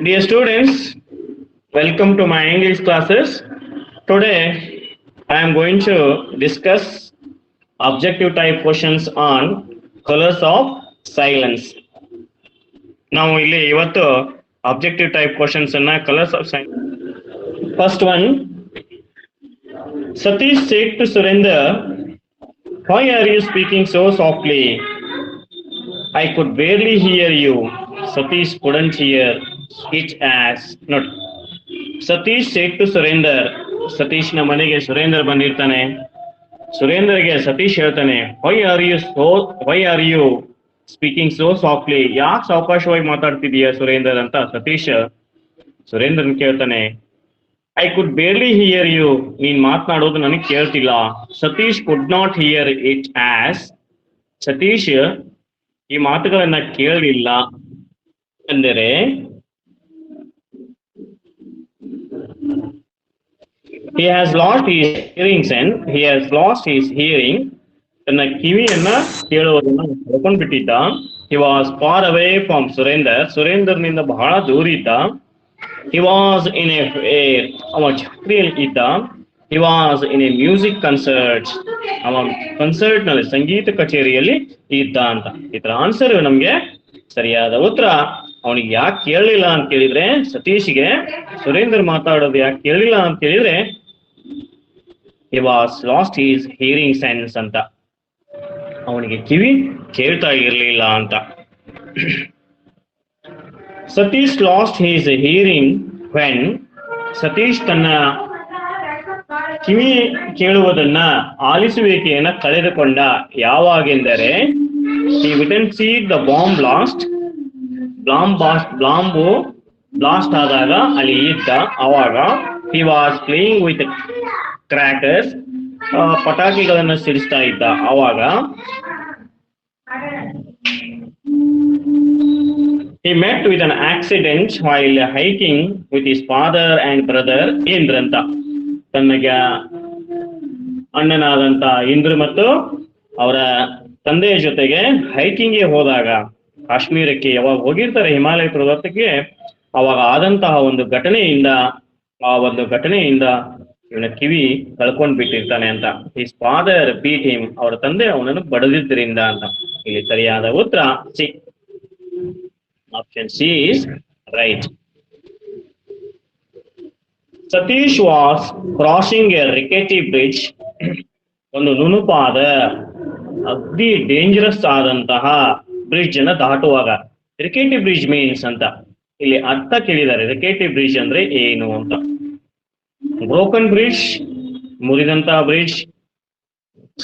Dear students, welcome to my English classes. Today, I am going to discuss objective type questions on colors of silence. ನಾವು ಇಲ್ಲಿ ಇವತ್ತು objective type questions ಅನ್ನ colors of silence. First one, Satish said to Surender, "Why are you speaking so softly? I could barely hear you." Satish couldn't hear it as not. Satish said to Surender, ಸತೀಶ್ನ ಮನೆಗೆ ಸುರೇಂದರ್ ಬಂದಿರ್ತಾನೆ. ಸುರೇಂದರ್ಗೆ ಸತೀಶ್ ಹೇಳ್ತಾನೆ, why are you speaking so softly? ಯಾಕೆ ಸಾವಕಾಶವಾಗಿ ಮಾತಾಡ್ತಿದೀಯ ಸುರೇಂದರ್ ಅಂತ ಸತೀಶ್ ಸುರೇಂದ್ರನ್ ಕೇಳ್ತಾನೆ. I could barely hear you, ನೀನ್ ಮಾತನಾಡೋದು ನನಗೆ ಕೇಳ್ತಿಲ್ಲ. Satish could not hear it as, Satish ಈ ಮಾತುಗಳನ್ನ ಕೇಳಲಿಲ್ಲ ಅಂದರೆ he has lost his hearing sense. He has lost his hearing. ತನ್ನ ಕಿವಿಯನ್ನ ಕೇಳುವುದನ್ನ ಕಳ್ಕೊಂಡ್ಬಿಟ್ಟಿದ್ದ. He was far away from Surender. ಸುರೇಂದರ್ನಿಂದ ಬಹಳ ದೂರ ಇದ್ದ. He was in ಅವ ಜಾತ್ರೆಯಲ್ಲಿ ಇದ್ದ. He was in a music concert. ಅವ ಕನ್ಸರ್ಟ್ ನಲ್ಲಿ ಸಂಗೀತ ಕಚೇರಿಯಲ್ಲಿ ಇದ್ದ ಅಂತ. ಇದರ ಆನ್ಸರ್ ನಮ್ಗೆ ಸರಿಯಾದ ಉತ್ತರ. ಅವನಿಗೆ ಯಾಕೆ ಕೇಳಲಿಲ್ಲ ಅಂತ ಕೇಳಿದ್ರೆ, ಸತೀಶ್ಗೆ ಸುರೇಂದರ್ ಮಾತಾಡೋದು ಯಾಕೆ ಕೇಳಲಿಲ್ಲ ಅಂತ ಕೇಳಿದ್ರೆ, he was lost his hearing sense ಅಂತ, ಅವನಿಗೆ ಕಿವಿ ಕೇಳ್ತಾ ಇರಲಿಲ್ಲ ಅಂತ. Satish lost his hearing when, Satish ತನ್ನ ಕಿವಿ ಕೇಳುವುದನ್ನ ಆಲಿಸುವಿಕೆಯನ್ನ ಕಳೆದುಕೊಂಡ ಯಾವಾಗೆಂದರೆ, he didn't see the bomb blast. Bomb blast ಆದಾಗ ಅಲ್ಲಿ ಇದ್ದ, ಅವಾಗ he was playing with crackers, ಪಟಾಕಿಗಳನ್ನ ಸಿಡಿಸ್ತಾ ಇದ್ದ. ಅವಾಗ he met with an accident while hiking with his father and brother Indra ಅಂತ, ತನ್ನಗೆ ಅಣ್ಣನಾದಂತ ಇಂದ್ರ ಮತ್ತು ಅವರ ತಂದೆಯ ಜೊತೆಗೆ ಹೈಕಿಂಗ್ಗೆ ಹೋದಾಗ, ಕಾಶ್ಮೀರಕ್ಕೆ ಯಾವಾಗ ಹೋಗಿರ್ತಾರೆ ಹಿಮಾಲಯ ಪರ್ವತಕ್ಕೆ, ಅವಾಗ ಆದಂತಹ ಒಂದು ಘಟನೆಯಿಂದ ಇವನ ಕಿವಿ ಕಳ್ಕೊಂಡ್ ಬಿಟ್ಟಿರ್ತಾನೆ ಅಂತ. ಹಿಸ್ ಫಾದರ್ ಬೀಟ್ ಹಿಮ್, ಅವರ ತಂದೆ ಅವನನ್ನು ಬಡದಿದ್ದರಿಂದ ಅಂತ. ಇಲ್ಲಿ ಸರಿಯಾದ ಉತ್ತರ C, option C is right. Satish was crossing a rickety bridge, ಒಂದು ನುಣುಪಾದ ಅತಿ ಡೇಂಜರಸ್ ಆದಂತಹ ಬ್ರಿಡ್ಜ್ ಅನ್ನ ದಾಟುವಾಗ. ರಿಕೆಟಿ ಬ್ರಿಡ್ಜ್ ಮೀನ್ಸ್ ಅಂತ ಇಲ್ಲಿ ಅರ್ಥ ಕೇಳಿದ್ದಾರೆ. ರಿಕೆಟಿ ಬ್ರಿಡ್ಜ್ ಅಂದ್ರೆ ಏನು ಅಂತ. ಬ್ರೋಕನ್ ಬ್ರಿಡ್ಜ್, ಮುರಿದಂತಹ ಬ್ರಿಡ್ಜ್.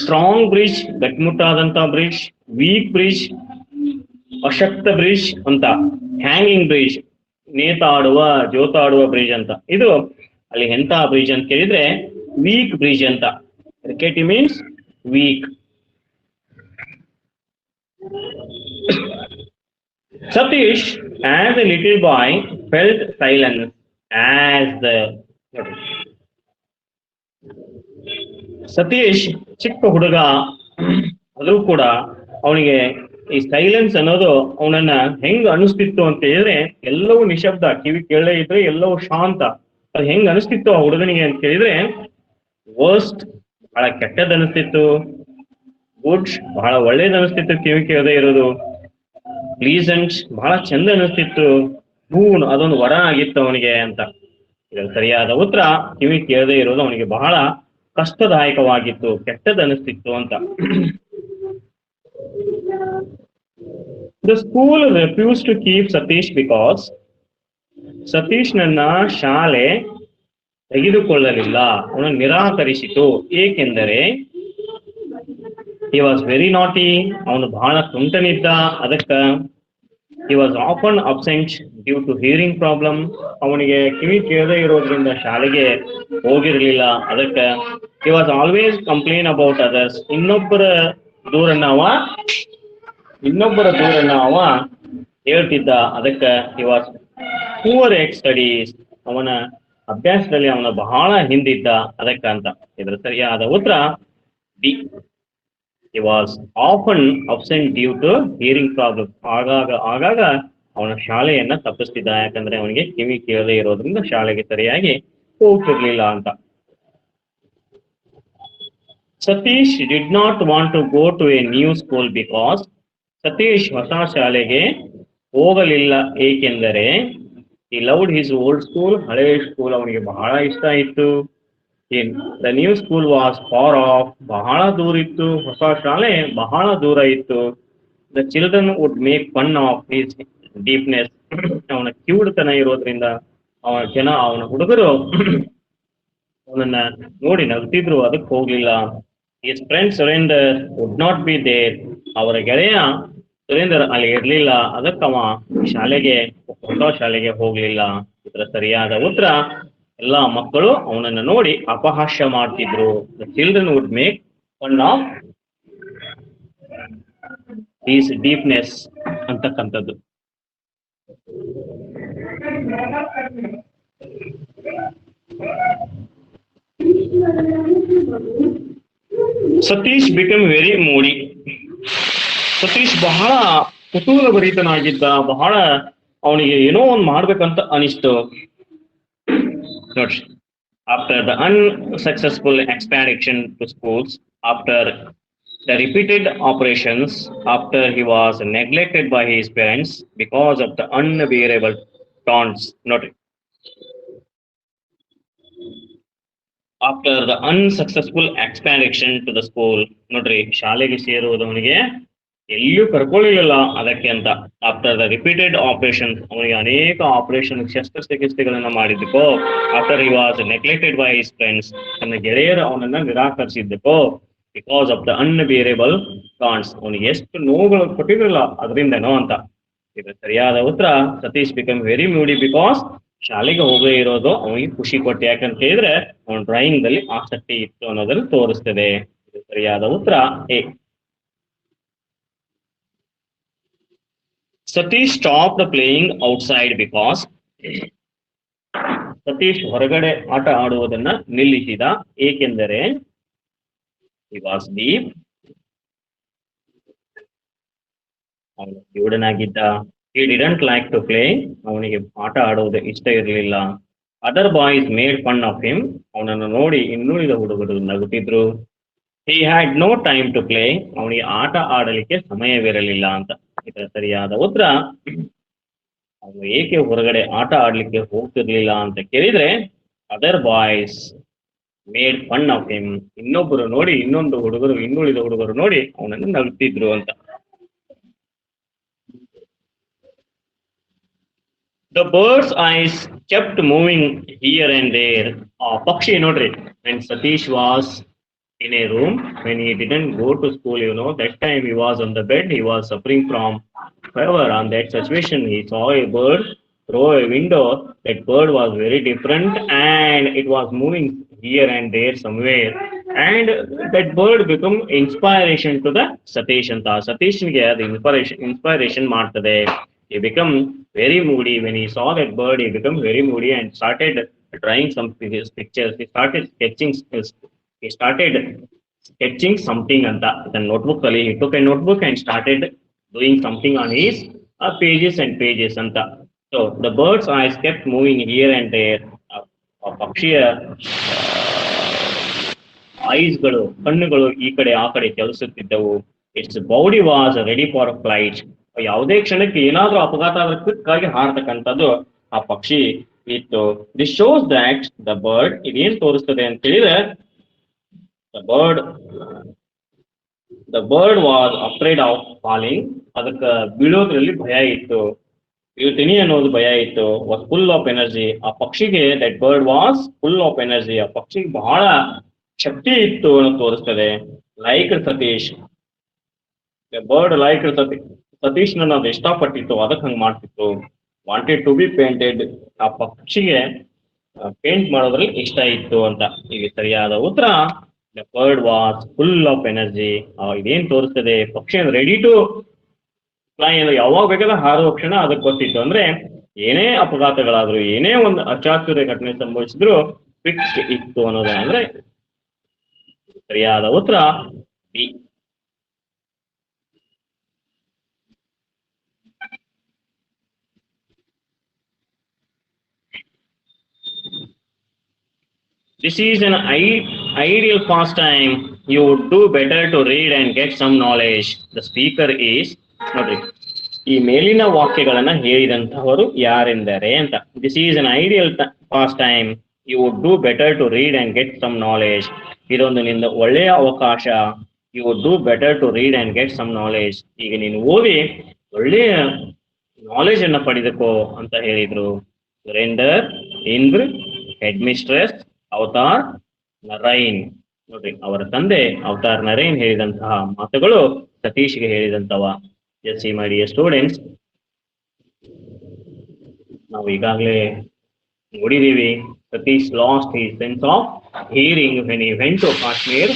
ಸ್ಟ್ರಾಂಗ್ ಬ್ರಿಡ್ಜ್, ಗಟ್ಟಿಮುಟ್ಟಾದಂತಹ ಬ್ರಿಡ್ಜ್. ವೀಕ್ ಬ್ರಿಡ್ಜ್, ಅಶಕ್ತ ಬ್ರಿಡ್ಜ್ ಅಂತ. ಹ್ಯಾಂಗಿಂಗ್ ಬ್ರಿಡ್ಜ್, ಜೋತಾಡುವ ಬ್ರಿಡ್ಜ್ ಅಂತ. ಇದು ಅಲ್ಲಿ ಎಂತ ಬ್ರಿಡ್ಜ್ ಅಂತ ಕೇಳಿದ್ರೆ ವೀಕ್ ಬ್ರಿಡ್ಜ್ ಅಂತ. Rickety means weak. Satish, as a little boy, felt silence Satish ಚಿಕ್ಕ ಹುಡುಗ, ಅದು ಕೂಡ ಅವನಿಗೆ ಈ ಸೈಲೆನ್ಸ್ ಅನ್ನೋದು ಅವನನ್ನ ಹೆಂಗ್ ಅನಿಸ್ತಿತ್ತು ಅಂತ ಹೇಳಿದ್ರೆ, ಎಲ್ಲವೂ ನಿಶಬ್ದ, ಕಿವಿ ಕೇಳೇ ಇದ್ರೆ ಎಲ್ಲವೂ ಶಾಂತ. ಅದು ಹೆಂಗ್ ಅನಿಸ್ತಿತ್ತು ಆ ಹುಡುಗನಿಗೆ ಅಂತ ಕೇಳಿದ್ರೆ, ವರ್ಸ್ಟ್ ಬಹಳ ಕೆಟ್ಟದ್ ಅನಿಸ್ತಿತ್ತು, ಗುಡ್ ಬಹಳ ಒಳ್ಳೇದ್ ಅನಿಸ್ತಿತ್ತು ಕಿವಿ ಕೇಳದೆ ಇರೋದು, ಪ್ಲೀಸೆಂಟ್ ಬಹಳ ಚಂದ ಅನಿಸ್ತಿತ್ತು, ಬೂನ್ ಅದೊಂದು ವರ ಆಗಿತ್ತು ಅವನಿಗೆ ಅಂತ. ಇದಕ್ಕೆ ಸರಿಯಾದ ಉತ್ತರ ಕಿವಿ ಕೇಳದೆ ಇರೋದು ಅವನಿಗೆ ಬಹಳ ಕಷ್ಟದಾಯಕವಾಗಿತ್ತು, ಕೆಟ್ಟದ್ ಅನಿಸ್ತಿತ್ತು ಅಂತ. The school refuse to keep Satish because, Satish ನನ್ನ ಶಾಲೆ ತೆಗೆದುಕೊಳ್ಳಲಿಲ್ಲ, ಅವನು ನಿರಾಕರಿಸಿತು. ಏಕೆಂದರೆ he was very naughty, ಅವನು ಬಹಳ ತುಂಟನಿದ್ದ, ಅದಕ್ಕ. he was often absent due to hearing problem, ಅವನಿಗೆ ಕಿವಿ ಕೇಳದೆ ಇರೋದ್ರಿಂದ ಶಾಲೆಗೆ ಹೋಗಿರ್ಲಿಲ್ಲ, ಅದಕ್ಕ. he was always complain about others, ಇನ್ನೊಬ್ಬರ ದೂರನ್ನ ಅವ ಹೇಳ್ತಿದ್ದ, ಅದಕ್ಕ. he was poor at studies, ಅವನ ಅಭ್ಯಾಸದಲ್ಲಿ ಅವನ ಬಹಳ ಹಿಂದಿದ್ದ, ಅದಕ್ಕ ಅಂತ. ಇದರ ಸರಿಯಾದ ಉತ್ತರ D. He was often absent due to hearing problem. ಆಗಾಗ ಅವನ ಶಾಲೆಯನ್ನ ತಪ್ಪಿಸ್ತಿದ್ದ, ಯಾಕಂದ್ರೆ ಅವನಿಗೆ ಕಿವಿ ಕೇಳದೇ ಇರೋದ್ರಿಂದ ಶಾಲೆಗೆ ಸರಿಯಾಗಿ ಹೋಗ್ತಿರ್ಲಿಲ್ಲ ಅಂತ. Satish did not want to go to a new school because Satish ಹೊಸ ಶಾಲೆಗೆ ಹೋಗಲಿಲ್ಲ ಏಕೆಂದರೆ he loved his old school, ಹಳೆ ಸ್ಕೂಲ್ ಅವನಿಗೆ ಬಹಳ ಇಷ್ಟ ಇತ್ತು. The new school was far off, ಬಹಳ ದೂರ ಇತ್ತು. ಹೊಸ ಶಾಲೆ ಬಹಳ ದೂರ ಇತ್ತು. The children would make fun of his deafness, ಅವನ ಕಿವುಡುತನ ಇರೋದ್ರಿಂದ ಅವನ ಹುಡುಗರು ಅವನನ್ನ ನೋಡಿ ನಗ್ತಿದ್ರು, ಅದಕ್ಕೆ ಹೋಗ್ಲಿಲ್ಲ. His friend Surender would not be there, ಅವರ ಗೆಳೆಯ ಸುರೇಂದರ್ ಅಲ್ಲಿ ಇರ್ಲಿಲ್ಲ, ಅದಕ್ಕವ ಹೊಸ ಶಾಲೆಗೆ ಹೋಗ್ಲಿಲ್ಲ. ಇದರ ಸರಿಯಾದ ಉತ್ತರ, ಎಲ್ಲಾ ಮಕ್ಕಳು ಅವನನ್ನು ನೋಡಿ ಅಪಹಾಸ್ಯ ಮಾಡ್ತಿದ್ರು. The children would make fun of his deafness ಅಂತಕ್ಕಂಥದ್ದು. Satish become very moody, Satish ಬಹಳ ಕುತೂಹಲ ಭರಿತನಾಗಿದ್ದ, ಬಹಳ ಅವನಿಗೆ ಏನೋ ಒಂದು ಮಾಡ್ಬೇಕಂತ ಅನಿಸ್ತು. ನೋಡ್ರಿ, after the unsuccessful expedition to schools, after the repeated operations, after he was neglected by his parents because of the unbearable taunts. Note, after the unsuccessful expansion to the school, ನೋಡ್ರಿ ಶಾಲೆಗೆ ಸೇರುವುದವನಿಗೆ ಎಲ್ಲಿಯೂ ಕರ್ಕೊಳ್ಳಿಲ್ಲ ಅದಕ್ಕೆ ಅಂತ. ಆಫ್ಟರ್ ದ ರಿಪೀಟೆಡ್ ಆಪರೇಷನ್, ಅವನಿಗೆ ಅನೇಕ operation ಶಸ್ತ್ರಚಿಕಿತ್ಸೆಗಳನ್ನ ಮಾಡಿದ್ದಕ್ಕೋ, after he was neglected by his friends, ತನ್ನ ಗೆಳೆಯರು ಅವನನ್ನ ನಿರಾಕರಿಸಿದ್ದಕ್ಕೋ, because of the unbearable taunts, ಅವನಿಗೆ ಎಷ್ಟು ನೋವುಗಳು ಕೊಟ್ಟಿರಲಿಲ್ಲ ಅದರಿಂದನೋ ಅಂತ. ಇದು ಸರಿಯಾದ ಉತ್ತರ, Satish become very moody because ಶಾಲೆಗೆ ಹೋಗೇ ಇರೋದು ಅವನಿಗೆ ಖುಷಿ ಕೊಟ್ಟು, ಯಾಕಂತ ಹೇಳಿದ್ರೆ ಅವನ ಡ್ರಾಯಿಂಗ್ ದಲ್ಲಿ ಆಸಕ್ತಿ ಇತ್ತು ಅನ್ನೋದನ್ನು ತೋರಿಸ್ತದೆ. ಇದು ಸರಿಯಾದ ಉತ್ತರ A. Satish stopped playing outside because, Satish ಹೊರಗಡೆ ಆಟ ಆಡುವುದನ್ನ ನಿಲ್ಲಿಸಿದ ಏಕೆಂದರೆ he was deep, ಅವನು ಕಿವುಡನಾಗಿದ್ದ. he didn't like to play, ಅವನಿಗೆ ಆಟ ಆಡುವುದು ಇಷ್ಟ ಇರಲಿಲ್ಲ. other boys made fun of him, ಅವನನ್ನು ನೋಡಿ ಇನ್ನುಳಿದ ಹುಡುಗರು ನಗುತ್ತಿದ್ರು. he had no time to play, ಅವನಿಗೆ ಆಟ ಆಡಲಿಕ್ಕೆ ಸಮಯವಿರಲಿಲ್ಲ ಅಂತ. ಇದರ ಸರಿಯಾದ ಉತ್ತರ, ಅವನು ಏಕೆ ಹೊರಗಡೆ ಆಟ ಆಡ್ಲಿಕ್ಕೆ ಹೋಗ್ತಿರ್ಲಿಲ್ಲ ಅಂತ ಕೇಳಿದ್ರೆ, other boys made fun of him, ಇನ್ನೊಬ್ಬರು ನೋಡಿ ಇನ್ನುಳಿದ ಹುಡುಗರು ನೋಡಿ ಅವನನ್ನು ನಗುತ್ತಿದ್ರು ಅಂತ. The birds eyes kept moving here and there, ಆ ಪಕ್ಷಿ ನೋಡ್ರಿ, and Satish was in a room when he didn't go to school, that time he was on the bed, he was suffering from fever. On that situation, he saw a bird through a window. That bird was very different and it was moving here and there somewhere, and that bird become inspiration to the Satish anta. Satish ge adu inspiration ಮಾಡ್ತದೆ. He become very moody when he saw that bird. He become very moody and started drawing some pictures. He started sketching something anta. The notebook ali, he took a notebook and started doing something on his pages and pages anta. So the bird's eyes kept moving here and there. ಪಕ್ಷಿಯ ಐಸ್ಗಳು, ಕಣ್ಣುಗಳು ಈ ಕಡೆ ಆ ಕಡೆ ಚಲಿಸುತ್ತಿದ್ದವು. Its body was ready for flight, ಯಾವುದೇ ಕ್ಷಣಕ್ಕೆ ಏನಾದ್ರೂ ಅಪಘಾತ ಆದ್ರೆ ಕ್ವಿಕ್ ಆಗಿ ಹಾರತಕ್ಕಂಥದ್ದು ಆ ಪಕ್ಷಿ ಇತ್ತು. This shows that the bird, ಇದೇನ್ ತೋರಿಸ್ತದೆ ಅಂತ ಹೇಳಿದ್ರೆ, the bird was afraid of falling, ಅದಕ್ಕೆ ಬೀಳೋದ್ರಲ್ಲಿ ಭಯ ಇತ್ತು. ಬೀಳ್ತೀನಿ ಅನ್ನೋದು ಭಯ ಇತ್ತು. was full of energy, ಆ ಪಕ್ಷಿಗೆ that bird was full of energy, ಆ ಪಕ್ಷಿಗೆ ಬಹಳ ಶಕ್ತಿ ಇತ್ತು ಅನ್ನೋ ತೋರಿಸ್ತದೆ. Like Satish, the bird like ಸತೀಶ್ನ ಅದು ಇಷ್ಟಪಟ್ಟಿತ್ತು, ಅದಕ್ಕೆ ಹಂಗೆ ಮಾಡ್ತಿತ್ತು. wanted to be painted, ಆ ಪಕ್ಷಿಗೆ ಪೇಂಟ್ ಮಾಡೋದ್ರಲ್ಲಿ ಇಷ್ಟ ಇತ್ತು ಅಂತ. ಈಗ ಸರಿಯಾದ ಉತ್ತರ, the bird was full of energy. ಇದೇನ್ ತೋರಿಸ್ತದೆ, ಪಕ್ಷಿ ರೆಡಿ ಟು ಫ್ಲೈ, ಯಾವಾಗ ಬೇಕಾದ್ರೆ ಹಾರುವ ಕ್ಷಣ ಅದಕ್ಕೆ ಗೊತ್ತಿತ್ತು. ಅಂದ್ರೆ ಏನೇ ಅಪಘಾತಗಳಾದ್ರು, ಏನೇ ಒಂದು ಅಚಾತುರ್ಯ ಘಟನೆ ಸಂಭವಿಸಿದ್ರು ಫಿಕ್ಸ್ ಇತ್ತು ಅನ್ನೋದ. ಅಂದ್ರೆ ಸರಿಯಾದ ಉತ್ತರ B. This is an ideal pastime. You would do better to read and get some knowledge. The speaker is ನೋಡ್ರಿ ಈ ಮೇಲಿನ ವಾಕ್ಯಗಳನ್ನ ಹೇಳಿದಂತಹವರು ಯಾರೆಂದರೆ ಅಂತ. This is an ideal pastime. You would do better to read and get some knowledge. ಇದೊಂದು ನಿಂದ ಒಳ್ಳೆಯ ಅವಕಾಶ. You would do better to read and get some knowledge. ಈಗ ನೀನು ಓದಿ ಒಳ್ಳೆಯ ನಾಲೆಜ್ ಅನ್ನ ಪಡೆದುಕೋ ಅಂತ ಹೇಳಿದ್ರು. Surender, Indra, head mistress Avtar Narain. ನೋಡ್ರಿ, ಅವರ ತಂದೆ ಅವತಾರ್ ನರೈನ್ ಹೇಳಿದಂತಹ ಮಾತುಗಳು ಸತೀಶ್ಗೆ ಹೇಳಿದಂತವ. Yes see my dear students, ನಾವು ಈಗಾಗಲೇ ನೋಡಿದೀವಿ. Satish lost his sense of hearing when he went to Kashmir.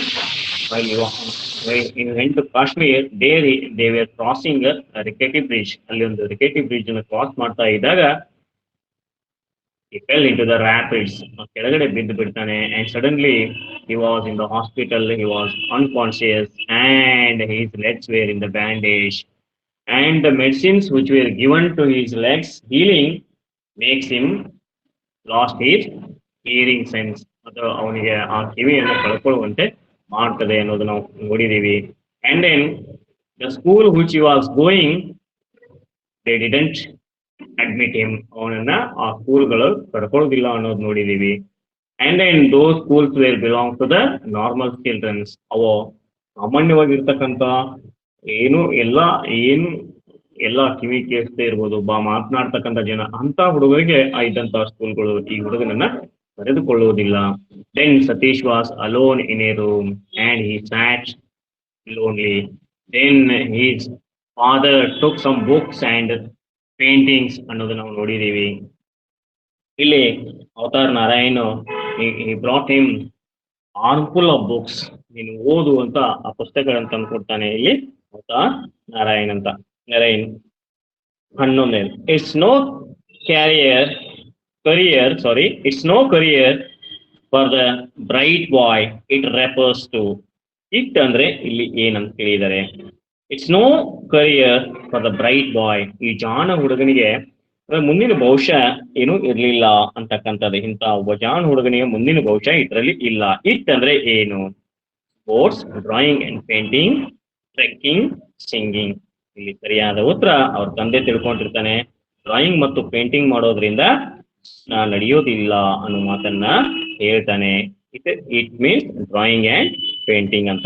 When he went to Kashmir, there they were crossing a rickety bridge. ಅಲ್ಲಿ ಒಂದು rickety bridge ಅನ್ನು ಕ್ರಾಸ್ ಮಾಡ್ತಾ ಇದ್ದಾಗ he fell into the rapids. ಕೆಳಗಡೆ ಬಿದ್ದು ಬಿಡ್ತಾನೆ. And suddenly he was in the hospital. He was unconscious and his legs were in the bandage. And the medicines which were given to his legs healing makes him lost his hearing sense. ಅಥವಾ ಅವನಿಗೆ ಆ ಕಿವಿಯನ್ನು ಕಳ್ಕೊಳ್ಳುವಂತೆ ಮಾಡ್ತದೆ ಅನ್ನೋದು ನಾವು ನೋಡಿದೀವಿ. And then the school which he was going, they didn't admit him. ಅವನನ್ನ ಆ ಸ್ಕೂಲ್ಗಳು ಕರ್ಕೊಳ್ಳೋದಿಲ್ಲ ಅನ್ನೋದು ನೋಡಿದೀವಿ. And then those schools were belong to the normal childrens. ಅವು ಸಾಮಾನ್ಯವಾಗಿರ್ತಕ್ಕಂಥ ಏನು ಎಲ್ಲ ಕಿವಿ ಕೇಳಿಸ್ತಾ ಇರ್ಬೋದು, ಮಾತನಾಡ್ತಕ್ಕಂಥ ಜನ, ಅಂತ ಹುಡುಗರಿಗೆ ಇದ್ದಂತಹ ಸ್ಕೂಲ್ಗಳು ಈ ಹುಡುಗನನ್ನ ಕರೆದುಕೊಳ್ಳುವುದಿಲ್ಲ. Then Satish was alone in a room and he sat lonely. Then his father took some books and paintings ಅನ್ನೋದು ನಾವು ನೋಡಿದೀವಿ. ಇಲ್ಲಿ avatar Narayan he brought him armful of books. ನೀನು ಓದು ಅಂತ ಆ ಪುಸ್ತಕಗಳನ್ನು ತಂದು ಕೊಡ್ತಾನೆ ಇಲ್ಲಿ ಅವತಾರ್ ನಾರಾಯಣ್ ಅಂತ. Narayan 11. It's no career for the bright boy it refers to. It ಅಂದ್ರೆ ಇಲ್ಲಿ ಏನಂತ ಕೇಳಿದರೆ, it's no career for the bright boy. ಈ ಜಾಣ ಹುಡುಗನಿಗೆ ಮುಂದಿನ ಭವಿಷ್ಯ ಏನು ಇರ್ಲಿಲ್ಲ ಅಂತಕ್ಕಂಥದ್ದು. ಇಂಥ ಒಬ್ಬ ಜಾಣ ಹುಡುಗನಿಗೆ ಮುಂದಿನ ಭವಿಷ್ಯ ಇದರಲ್ಲಿ ಇಲ್ಲ. ಇಟ್ ಅಂದ್ರೆ ಏನು? Sports, drawing and painting, trekking, singing. ಇಲ್ಲಿ ಸರಿಯಾದ ಉತ್ತರ ಅವ್ರ ತಂದೆ ತಿಳ್ಕೊಂಡಿರ್ತಾನೆ. ಡ್ರಾಯಿಂಗ್ ಮತ್ತು ಪೇಂಟಿಂಗ್ ಮಾಡೋದ್ರಿಂದ ನಡೆಯೋದಿಲ್ಲ ಅನ್ನೋ ಮಾತನ್ನ ಹೇಳ್ತಾನೆ. It means drawing and painting ಅಂತ.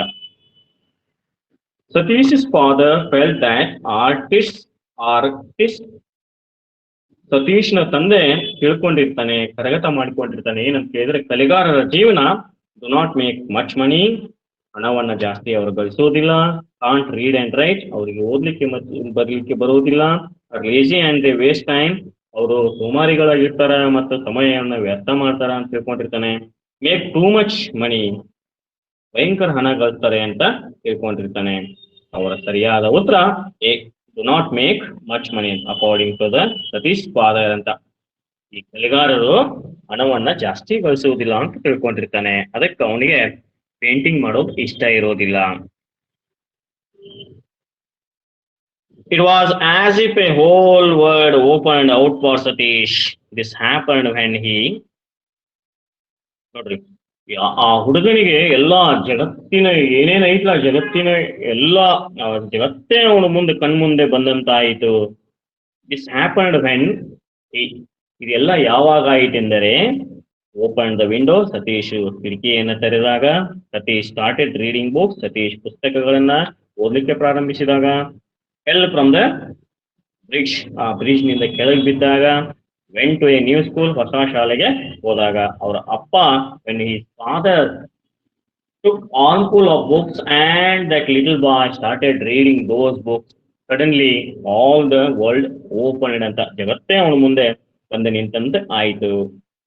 Satish's father felt that artists ಸತೀಶ್ನ ತಂದೆ ತಿಳ್ಕೊಂಡಿರ್ತಾನೆ, ಕರಗತ ಮಾಡಿಕೊಂಡಿರ್ತಾನೆ. ಏನಂತ ಕೇಳಿದ್ರೆ, ಕಲೆಗಾರರ ಜೀವನ do not make much money. ಹಣವನ್ನ ಜಾಸ್ತಿ ಅವರು ಗಳಿಸೋದಿಲ್ಲ. ಕಾಂಟ್ ರೀಡ್ ಅಂಡ್ ರೈಟ್, ಅವರಿಗೆ ಓದ್ಲಿಕ್ಕೆ ಮತ್ತು ಬರೀಲಿಕ್ಕೆ ಬರೋದಿಲ್ಲ. Lazy and they waste time, ಅವರು ಸೋಮಾರಿಗಳಾಗಿರ್ತಾರ ಮತ್ತು ಸಮಯವನ್ನ ವ್ಯರ್ಥ ಮಾಡ್ತಾರ ಅಂತ ತಿಳ್ಕೊಂಡಿರ್ತಾನೆ. ಮೇಕ್ ಟೂ ಮಚ್ ಮನಿ, ಭಯಂಕರ ಹಣ ಗಳಿಸ್ತಾರೆ ಅಂತ ತಿಳ್ಕೊಂಡಿರ್ತಾನೆ. ಅವರ ಸರಿಯಾದ ಉತ್ತರ do not make much money according to the Satish father ಅಂತ. ಈ ಕಲೆಗಾರರು ಹಣವನ್ನ ಜಾಸ್ತಿ ಗಳಿಸುವುದಿಲ್ಲ ಅಂತ ತಿಳ್ಕೊಂಡಿರ್ತಾನೆ. ಅದಕ್ಕೆ ಅವನಿಗೆ ಪೇಂಟಿಂಗ್ ಮಾಡೋದು ಇಷ್ಟ ಇರೋದಿಲ್ಲ. It was as if a whole world opened out for Satish. This happened when he, ನೋಡ್ರಿ, ಆ ಹುಡುಗನಿಗೆ ಎಲ್ಲಾ ಜಗತ್ತಿನ ಏನೇನೈತ್ಲ, ಜಗತ್ತಿನ ಎಲ್ಲಾ ಜಗತ್ತೇ ಅವನು ಮುಂದೆ ಕಣ್ಮುಂದೆ ಬಂದಂತಾಯಿತು. ದಿಸ್ ಹ್ಯಾಪನ್ಡ್ ವೆನ್, ಇದೆಲ್ಲ ಯಾವಾಗ ಆಯಿತೆಂದರೆ, ಓಪನ್ ದ ವಿಂಡೋ, ಸತೀಶ್ ಕಿಟಕಿಯನ್ನು ತೆರೆದಾಗ. Satish started reading books, Satish ಪುಸ್ತಕಗಳನ್ನ ಓದಲಿಕ್ಕೆ ಪ್ರಾರಂಭಿಸಿದಾಗ. ಫೆಲ್ ಫ್ರಮ್ ದ ಬ್ರಿಡ್ಜ್, ಆ ಬ್ರಿಡ್ಜ್ ನಿಂದ ಕೆಳಗೆ ಬಿದ್ದಾಗ. Went to a new school, ಹೊಸ ಶಾಲೆಗೆ ಹೋದಾಗ. ಅವರ ಅಪ್ಪ when his father took armful of books and that little boy started reading those books, suddenly all the world opened ಅಂತ, ಜಗತ್ತೇ ಅವನ ಮುಂದೆ ಬಂದು ನಿಂತಂತೆ ಆಯಿತು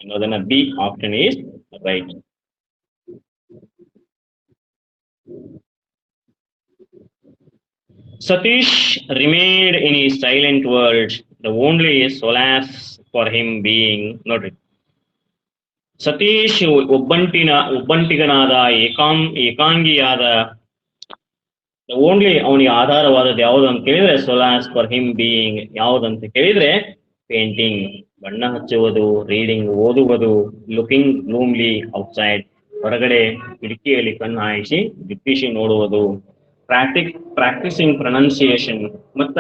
ಅನ್ನೋದನ್ನ B option is right. Satish remained in his silent world, the only solace for him being, ನೋಡ್ರಿ, Satish ಒಬ್ಬಂಟಿಗನಾದ, ಏಕಾಂಗಿಯಾದ, only ಅವನಿಗೆ ಆಧಾರವಾದದ್ದು ಯಾವುದು ಅಂತ ಕೇಳಿದ್ರೆ, ಸೊಲಾಸ್ ಫಾರ್ ಹಿಮ್ ಬೀಯಿಂಗ್ ಯಾವ್ದಂತ ಕೇಳಿದ್ರೆ ಪೇಂಟಿಂಗ್. ಬಣ್ಣ ಹಚ್ಚುವುದು, ರೀಡಿಂಗ್ ಓದುವುದು, ಲುಕಿಂಗ್ ಗ್ಲೂಮ್ಲಿ ಔಟ್ಸೈಡ್ ಹೊರಗಡೆ ಕಿಟಕಿಯಲ್ಲಿ ಕಣ್ಣು ಹಾಯಿಸಿ ದಿಟ್ಟಿಸಿ ನೋಡುವುದು, ಪ್ರಾಕ್ಟಿಸಿಂಗ್ ಪ್ರೊನೌನ್ಸಿಯೇಷನ್ ಮತ್ತ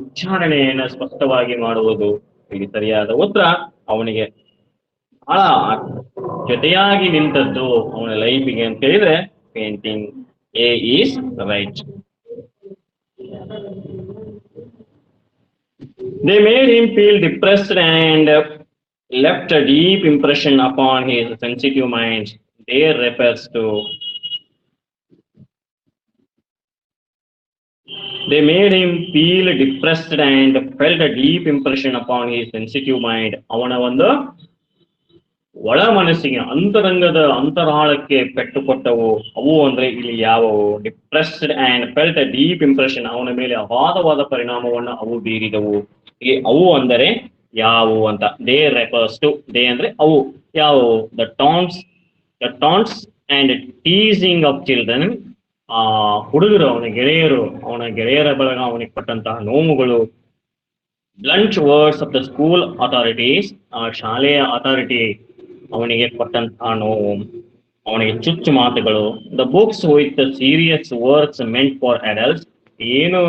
ಉಚ್ಚಾರಣೆಯನ್ನು ಸ್ಪಷ್ಟವಾಗಿ ಮಾಡುವುದು. ಇಲ್ಲಿ ಸರಿಯಾದ ಉತ್ತರ ಅವನಿಗೆ ಬಹಳ ಜೊತೆಯಾಗಿ ನಿಂತದ್ದು ಅವನ ಲೈಫಿಗೆ ಅಂತ ಹೇಳಿದ್ರೆ painting. A is right. They made him feel depressed and left a deep impression upon his sensitive mind. There refers to. They made him feel depressed and felt a deep impression upon his sensitive mind. ಅವನ ಒಂದು ಒಳ ಮನಸ್ಸಿಗೆ ಅಂತರಂಗದ ಅಂತರಾಳಕ್ಕೆ ಪೆಟ್ಟು ಕೊಟ್ಟವು. ಅವು ಅಂದ್ರೆ ಇಲ್ಲಿ ಯಾವುವು? Depressed and felt a deep impression, ಅವನ ಮೇಲೆ ಅಗಾಧವಾದ ಪರಿಣಾಮವನ್ನು ಅವು ಬೀರಿದವು. ಇಲ್ಲಿ ಅವು ಅಂದರೆ ಯಾವುವು ಅಂತ. ದೇ ರೆಫರ್ಸ್ ಟು, ದೇ ಅಂದ್ರೆ ಅವು ಯಾವುವು? The taunts and teasing of children, ಆ ಹುಡುಗರು, ಅವನ ಗೆಳೆಯರ ಬಳಗ ಅವನಿಗೆ ಪಟ್ಟಂತಹ ನೋವುಗಳು. Blunt words of the school authorities, ಆ ಶಾಲೆಯ ಅಥಾರಿಟಿ ಅವನಿಗೆ ಕೊಟ್ಟಂತಹ ನೋವು, ಅವನಿಗೆ ಚುಚ್ಚು ಮಾತುಗಳು. The books with serious works meant for adults, ಏನು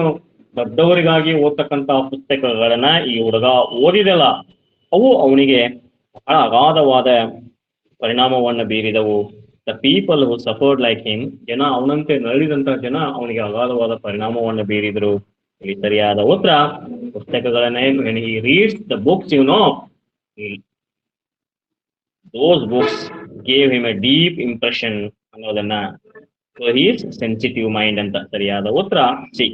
ದೊಡ್ಡವರಿಗಾಗಿ ಓದ್ತಕ್ಕಂತಹ ಪುಸ್ತಕಗಳನ್ನ ಈ ಹುಡುಗ ಓದಿದಲ್ಲ, ಅವು ಅವನಿಗೆ ಬಹಳ ಅಗಾಧವಾದ ಪರಿಣಾಮವನ್ನು ಬೀರಿದವು. The people who suffered like him, ಜನ ಅವನಂತೆ ನರಳಿದಂತಹ ಜನ ಅವನಿಗೆ ಅಗಾಧವಾದ ಪರಿಣಾಮವನ್ನು ಬೀರಿದರು. ಇಲ್ಲಿ ಸರಿಯಾದ ಉತ್ತರ ಪುಸ್ತಕಗಳನ್ನೇ. when he reads the books, those books gave him a deep impression ಅನ್ನೋದನ್ನ. So he is sensitive mind ಅಂತ. ಸರಿಯಾದ ಉತ್ತರ C.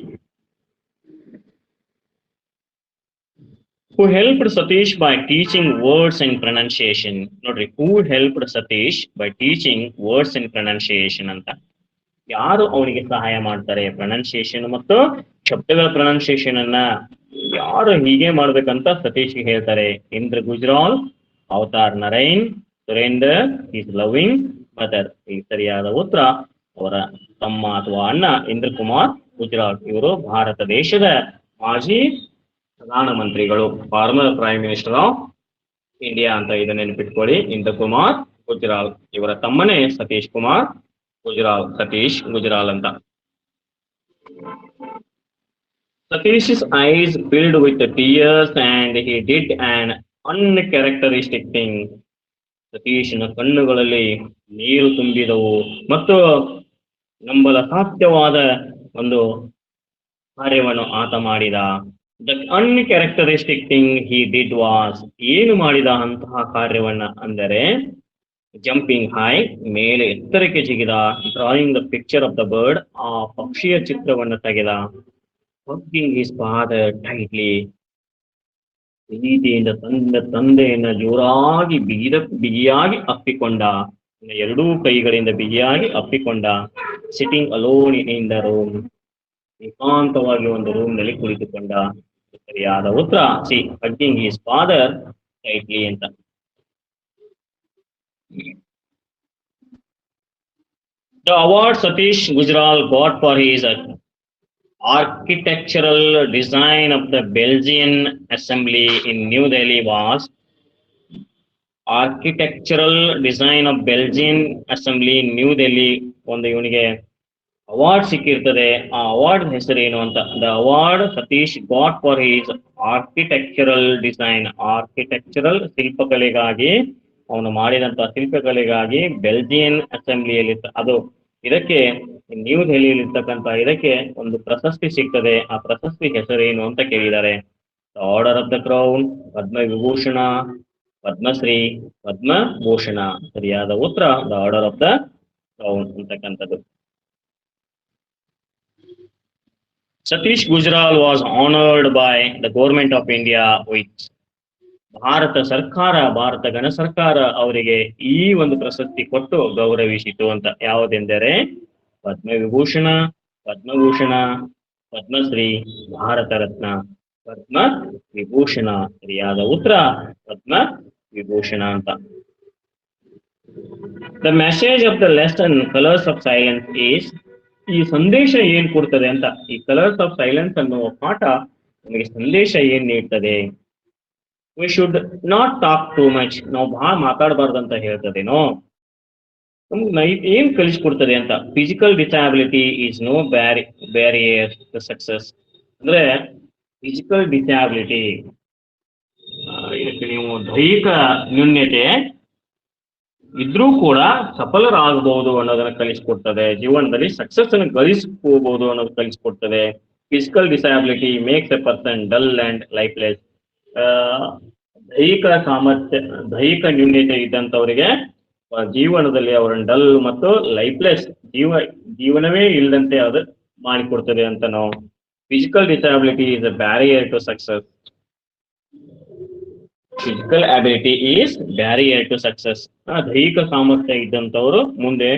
Who helped Satish by teaching words and pronunciation? ನೋಡ್ರಿ, who helped Satish by teaching words and pronunciation ಅಂತ. ಯಾರು ಅವನಿಗೆ ಸಹಾಯ ಮಾಡ್ತಾರೆ ಪ್ರೊನೌನ್ಸಿಯೇಷನ್ ಮತ್ತು ಶಬ್ದಗಳ ಪ್ರೊನೌನ್ಸಿಯೇಷನ್ ಅನ್ನ ಯಾರು ಹೀಗೆ ಮಾಡ್ಬೇಕಂತ ಸತೀಶ್ಗೆ ಹೇಳ್ತಾರೆ? Indra Gujral, avatar Narine, Surender, is loving mother. ಈ ಸರಿಯಾದ ಉತ್ತರ ಅವರ ತಮ್ಮ ಅಥವಾ ಅಣ್ಣ ಇಂದ್ರ ಕುಮಾರ್ ಗುಜ್ರಾಲ್. ಇವರು ಭಾರತ ದೇಶದ ಮಾಜಿ ಪ್ರಧಾನಮಂತ್ರಿಗಳು, farmer prime minister of India ಅಂತ. ಇದನ್ನ ನೆನಪಿಟ್ಕೊಳ್ಳಿ. ಇಂದ್ರ ಕುಮಾರ್ ಗುಜ್ರಾಲ್ ಇವರ ತಮ್ಮನೇ ಸತೀಶ್ ಕುಮಾರ್ ಗುಜ್ರಾಲ್, ಸತೀಶ್ ಗುಜ್ರಾಲ್ ಅಂತ. Satish's eyes filled with tears and he did an uncharacteristic thing. ಸತೀಶನ ಕಣ್ಣುಗಳಲ್ಲಿ ನೀರು ತುಂಬಿದವು ಮತ್ತು ನಂಬಲ ಸಾಧ್ಯವಾದ ಒಂದು ಕಾರ್ಯವನ್ನು ಆತ ಮಾಡಿದ. The uncharacteristic thing he did was, ಏನು ಮಾಡಿದ ಅಂತಹ ಕಾರ್ಯವನ್ನ ಅಂದರೆ ಜಂಪಿಂಗ್ ಹೈ, ಮೇಲೆ ಎತ್ತರಕ್ಕೆ ಜಿಗಿದ. Drawing the picture of the bird, ಆ ಪಕ್ಷಿಯ ಚಿತ್ರವನ್ನು ತೆಗೆದ. ಹಗ್ಗಿಂಗ್ ಹಿಸ್ ಫಾದರ್ ಟೈಟ್ಲಿ, ಪ್ರೀತಿಯಿಂದ ತಂದೆಯನ್ನ ಜೋರಾಗಿ ಬಿಗಿಯಾಗಿ ಅಪ್ಪಿಕೊಂಡ, ಎರಡೂ ಕೈಗಳಿಂದ ಬಿಗಿಯಾಗಿ ಅಪ್ಪಿಕೊಂಡ. Sitting alone in the room, ಏಕಾಂತವಾಗಿ ಒಂದು ರೂಮ್ ನಲ್ಲಿ ಕುಳಿತುಕೊಂಡ. ಸರಿಯಾದ ಉತ್ತರ C, hugging his father tightly ಅಂತ. The award Satish Gujral got for his architectural design of the Belgian Assembly in New Delhi was architectural design of Belgian Assembly in New Delhi. ಒಂದು ಇವನಿಗೆ award ಸಿಕ್ಕಿರ್ತದೆ. ಆ award ಹೆಸರೇನು ಅಂತ. The award Satish got for his architectural design, architectural ಶಿಲ್ಪಕಲೆಗಾಗಿ ಅವನು ಮಾಡಿದಂತಹ ಶಿಲ್ಪಕಲೆಗಾಗಿ Belgian ಅಸೆಂಬ್ಲಿಯಲ್ಲಿ ಅದು ಇದಕ್ಕೆ ನ್ಯೂ ದೆಹಲಿಯಲ್ಲಿ ಇರ್ತಕ್ಕಂಥ ಇದಕ್ಕೆ ಒಂದು ಪ್ರಶಸ್ತಿ ಸಿಗ್ತದೆ. ಆ ಪ್ರಶಸ್ತಿ ಹೆಸರೇನು ಅಂತ ಕೇಳಿದ್ದಾರೆ. The order of the crown, Padma Vibhushan, Padma Shri, Padma Bhushan. ಸರಿಯಾದ ಉತ್ತರ the order of the crown ಅಂತಕ್ಕಂಥದ್ದು. Satish Gujral was honoured by the government of India with, Bharat ಗಣ ಸರ್ಕಾರ ಅವರಿಗೆ ಈ ಒಂದು ಪ್ರಶಸ್ತಿ ಕೊಟ್ಟು ಗೌರವಿಸಿತು ಅಂತ. ಯಾವುದೆಂದರೆ ಪದ್ಮವಿಭೂಷಣ, ಪದ್ಮಭೂಷಣ, ಪದ್ಮಶ್ರೀ, ಭಾರತ ರತ್ನ, ಪದ್ಮ ವಿಭೂಷಣ. ಸರಿಯಾದ ಉತ್ತರ ಪದ್ಮ ವಿಭೂಷಣ ಅಂತ. The message of the lesson colours of silence is, ಈ ಸಂದೇಶ ಏನ್ ಕೊಡ್ತದೆ ಅಂತ. ಈ ಕಲರ್ಸ್ ಆಫ್ ಸೈಲೆನ್ಸ್ ಅನ್ನುವ ಪಾಠ ನಮಗೆ ಸಂದೇಶ ಏನ್ ನೀಡ್ತದೆ? We should not talk too much. ನಾವು ಬಹಳ ಮಾತಾಡಬಾರ್ದಂತ ಹೇಳ್ತದೇನೋ. ಏನ್ ಕಲಿಸ್ಕೊಡ್ತದೆ ಅಂತ, physical disability is no barrier to success. ಅಂದ್ರೆ ಫಿಸಿಕಲ್ ಡಿಸಬಿಲಿಟಿ, ಇದಕ್ಕೆ ನೀವು ದೈಹಿಕ ನ್ಯೂನ್ಯತೆ ಇದ್ರೂ ಕೂಡ ಸಫಲರಾಗಬಹುದು ಅನ್ನೋದನ್ನ ಕಲಿಸ್ಕೊಡ್ತದೆ. ಜೀವನದಲ್ಲಿ ಸಕ್ಸಸ್ ಅನ್ನು ಗಳಿಸ್ಕೋಬಹುದು ಅನ್ನೋದು ಕಲಿಸ್ಕೊಡ್ತದೆ. Physical disability makes a person dull and lifeless. ದೈಹಿಕ ಸಾಮರ್ಥ್ಯ, ದೈಹಿಕ ನ್ಯೂನ್ಯತೆ ಇದ್ದಂಥವರಿಗೆ ಜೀವನದಲ್ಲಿ ಅವರನ್ನು ಡಲ್ ಮತ್ತು ಲೈಫ್ಲೆಸ್, ಜೀವನವೇ ಇಲ್ಲದಂತೆ ಅದು ಮಾಡಿಕೊಡ್ತದೆ ಅಂತ ನಾವು. Physical disability is a barrier to success. Physical ability is barrier to success. ದೈಹಿಕ ಸಾಮರ್ಥ್ಯ ಇದ್ದಂಥವರು ಮುಂದೆ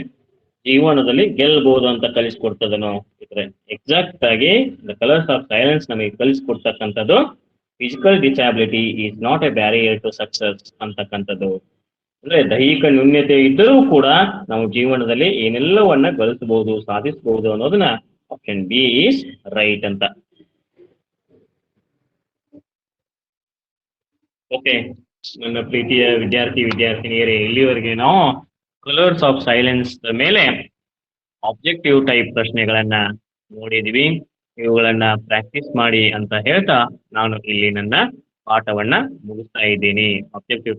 ಜೀವನದಲ್ಲಿ ಗೆಲ್ಲಬಹುದು ಅಂತ ಕಲಿಸ್ಕೊಡ್ತದೆ ನಾವು. ಇದ್ರೆ ಎಕ್ಸಾಕ್ಟ್ ಆಗಿ ದ ಕಲರ್ಸ್ ಆಫ್ ಸೈಲೆನ್ಸ್ ನಮಗೆ ಕಲಿಸ್ಕೊಡ್ತಕ್ಕಂಥದ್ದು physical disability is not a barrier to success ಅಂತಕ್ಕಂಥದ್ದು. ಅಂದ್ರೆ ದೈಹಿಕ ನ್ಯೂನ್ಯತೆ ಇದ್ದರೂ ಕೂಡ ನಾವು ಜೀವನದಲ್ಲಿ ಏನೆಲ್ಲವನ್ನ ಗಳಿಸಬಹುದು, ಸಾಧಿಸಬಹುದು ಅನ್ನೋದನ್ನ ಆಪ್ಷನ್ ಬಿ ಈಸ್ ರೈಟ್ ಅಂತ. ಓಕೆ, ನನ್ನ ಪ್ರೀತಿಯ ವಿದ್ಯಾರ್ಥಿನಿಯರೇ, ಇಲ್ಲಿವರೆಗೆ ನಾವು ಕಲರ್ಸ್ ಆಫ್ ಸೈಲೆನ್ಸ್ ಮೇಲೆ ಆಬ್ಜೆಕ್ಟಿವ್ ಟೈಪ್ ಪ್ರಶ್ನೆಗಳನ್ನ ನೋಡಿದ್ವಿ. ಇವುಗಳನ್ನ ಪ್ರಾಕ್ಟೀಸ್ ಮಾಡಿ ಅಂತ ಹೇಳ್ತಾ ನಾನು ಇಲ್ಲಿ ನನ್ನ ಪಾಠವನ್ನ ಮುಗಿಸ್ತಾ ಇದ್ದೀನಿ. ಆಬ್ಜೆಕ್ಟಿವ್